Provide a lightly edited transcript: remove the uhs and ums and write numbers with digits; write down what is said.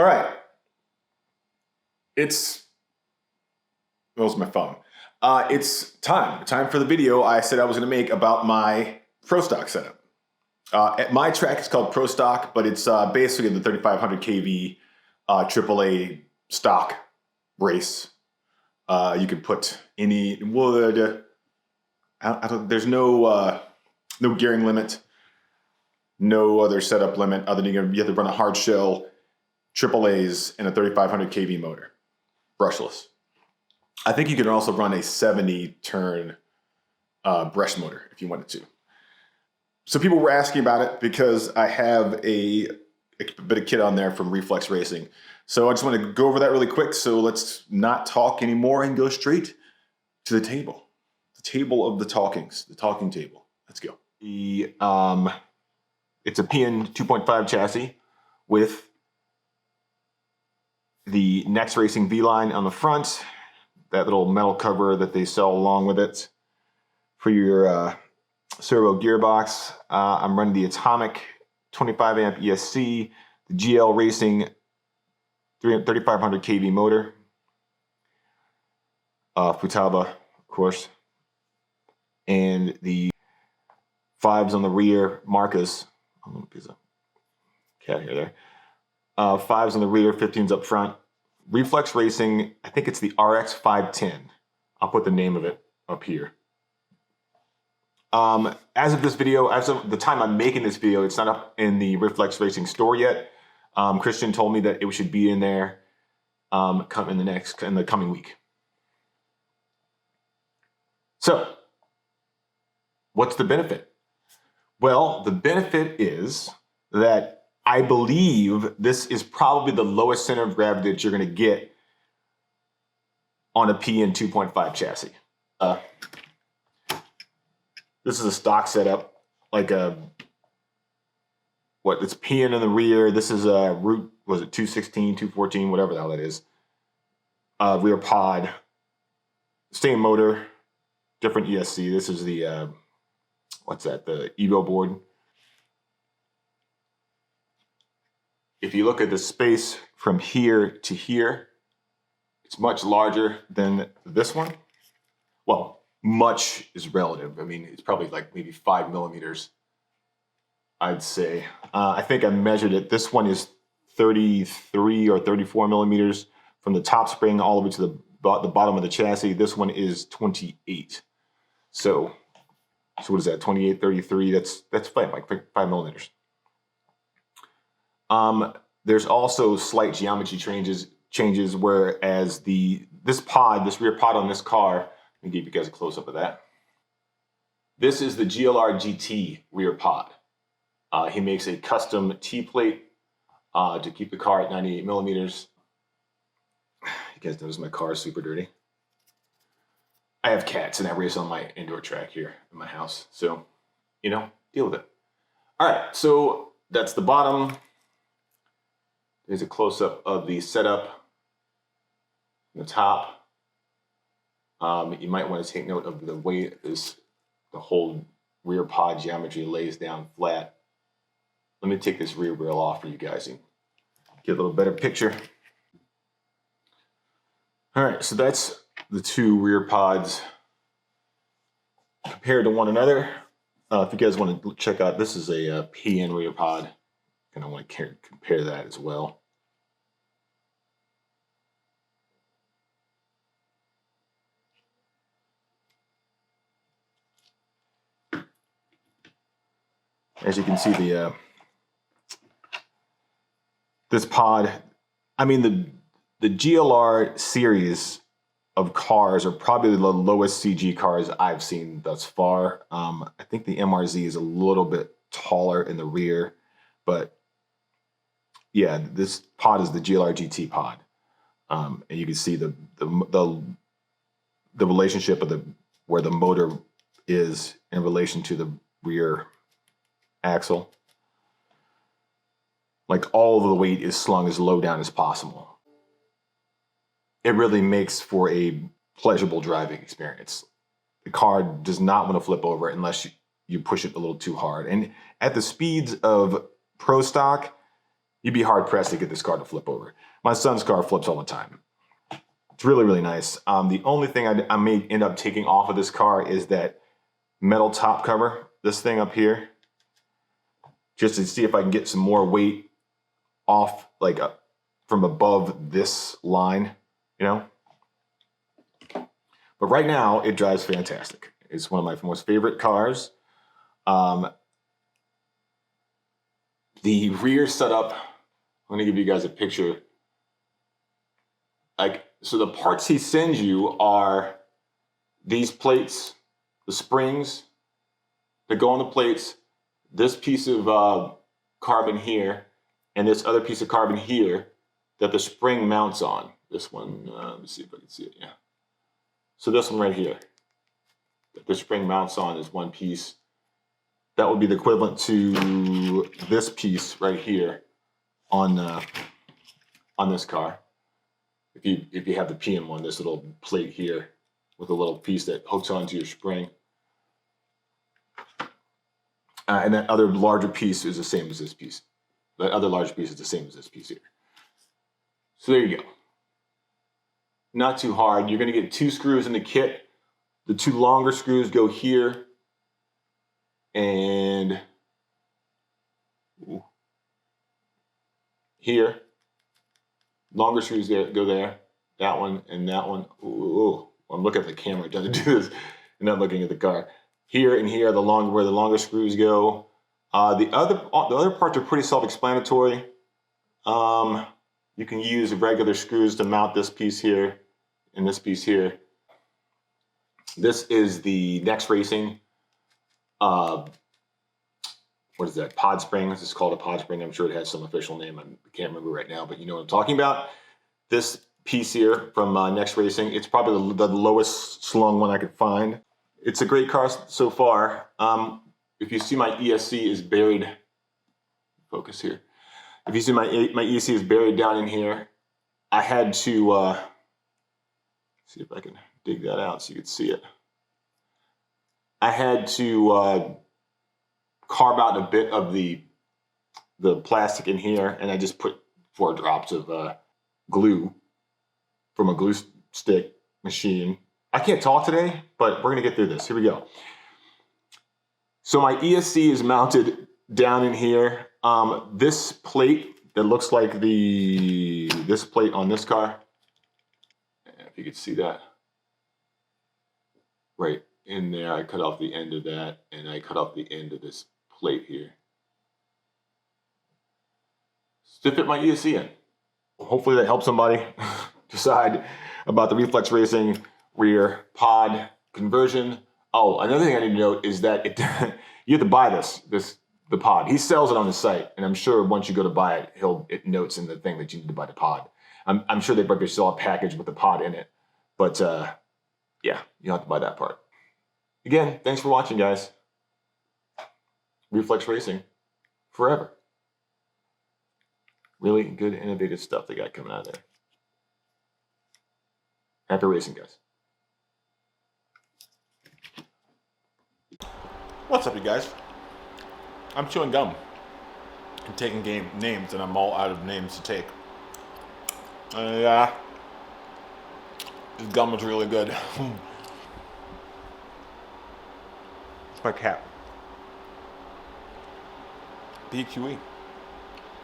All right. Where's my phone? It's time for the video I said I was going to make about my Pro Stock setup. At my track, it's called Pro Stock, but it's basically the 3500 kV AAA stock race. You can put any wood. There's no gearing limit, no other setup limit other than you have to run a hard shell AAAs and a 3500 kV motor, brushless. I think you can also run a 70 turn brush motor if you wanted to. So people were asking about it because I have a bit of kit on there from Reflex Racing. So I just want to go over that really quick. So let's not talk anymore and go straight to the table. The table of the talkings, the talking table. Let's go. It's a PN 2.5 chassis with the Nexx Racing V-line on the front, that little metal cover that they sell along with it for your servo gearbox. I'm running the Atomic 25 amp ESC, the GL Racing 3500 kV motor, Futaba, of course, and the 5s on the rear, Marka's. Piece of cat hair there. 5s on the rear, 15s up front. Reflex Racing, I think it's the RX510. I'll put the name of it up here. As of this video, as of the time I'm making this video, it's not up in the Reflex Racing store yet. Christian told me that it should be in there in the coming week. So, what's the benefit? Well, the benefit is that I believe this is probably the lowest center of gravity that you're going to get on a PN 2.5 chassis. This is a stock setup, like it's PN in the rear. This is a Root, was it 216, 214, whatever the hell that is. Rear pod, same motor, different ESC. This is the, the Evo board. If you look at the space from here to here, it's much larger than this one. Well, much is relative. I mean, it's probably like maybe 5 millimeters, I'd say. I think I measured it. This one is 33 or 34 millimeters from the top spring all the way to the bottom of the chassis. This one is 28. So what is that? 28, 33. That's fine, like 5 millimeters. There's also slight geometry changes, whereas this rear pod on this car, let me give you guys a close up of that. This is the GLR GT rear pod. He makes a custom T-plate to keep the car at 98 millimeters. You guys notice my car is super dirty. I have cats and I race on my indoor track here in my house. So, deal with it. All right, so that's the bottom. There's a close-up of the setup on the top. You might want to take note of the way the whole rear pod geometry lays down flat. Let me take this rear wheel off for you guys and get a little better picture. All right, so that's the two rear pods compared to one another. If you guys want to check out, this is a PN rear pod. And I want to compare that as well. As you can see, this pod, I mean, the GLR series of cars are probably the lowest CG cars I've seen thus far. I think the MRZ is a little bit taller in the rear, but yeah, this pod is the GLR GT pod, and you can see the relationship of where the motor is in relation to the rear axle. Like, all of the weight is slung as low down as possible. It really makes for a pleasurable driving experience. The car does not want to flip over unless you push it a little too hard. And at the speeds of Pro Stock, you'd be hard pressed to get this car to flip over. My son's car flips all the time. It's really, really nice. The only thing I may end up taking off of this car is that metal top cover, this thing up here, just to see if I can get some more weight off, like from above this line, you know? But right now, it drives fantastic. It's one of my most favorite cars. The rear setup, I'm gonna give you guys a picture. So the parts he sends you are these plates, the springs that go on the plates, this piece of carbon here, and this other piece of carbon here that the spring mounts on. This one, let me see if I can see it, yeah. So this one right here, that the spring mounts on is one piece. That would be the equivalent to this piece right here on this car. If you have the PM one, this little plate here with a little piece that hooks onto your spring. And that other larger piece is the same as this piece. That other large piece is the same as this piece here. So there you go. Not too hard. You're going to get 2 screws in the kit. The 2 longer screws go here and here. Longer screws go there. That one and that one. Ooh, I'm looking at the camera trying to do this and not looking at the car. Here and here, where the longer screws go. The other parts are pretty self-explanatory. You can use regular screws to mount this piece here and this piece here. This is the Nexx Racing. What is that? Pod spring. This is called a pod spring. I'm sure it has some official name. I can't remember right now, but you know what I'm talking about. This piece here from Nexx Racing. It's probably the lowest slung one I could find. It's a great car so far. If you see my ESC is buried, focus here. If you see my ESC is buried down in here, I had to, see if I can dig that out so you can see it. I had to carve out a bit of the plastic in here, and I just put 4 drops of glue from a glue stick machine. I can't talk today, but we're gonna get through this. Here we go. So my ESC is mounted down in here. This plate that looks like this plate on this car, if you could see that, right in there, I cut off the end of that, and I cut off the end of this plate here to fit my ESC in. Hopefully that helps somebody decide about the Reflex Racing rear pod conversion. Oh, another thing I need to note is that you have to buy the pod. He sells it on his site, and I'm sure once you go to buy it, it notes in the thing that you need to buy the pod. I'm sure they probably sell a package with the pod in it, but yeah, you have to buy that part. Again, thanks for watching, guys. Reflex Racing, forever. Really good, innovative stuff they got coming out of there. Happy racing, guys. What's up, you guys? I'm chewing gum and taking names, and I'm all out of names to take. Yeah, this gum is really good. It's my cat. BQE.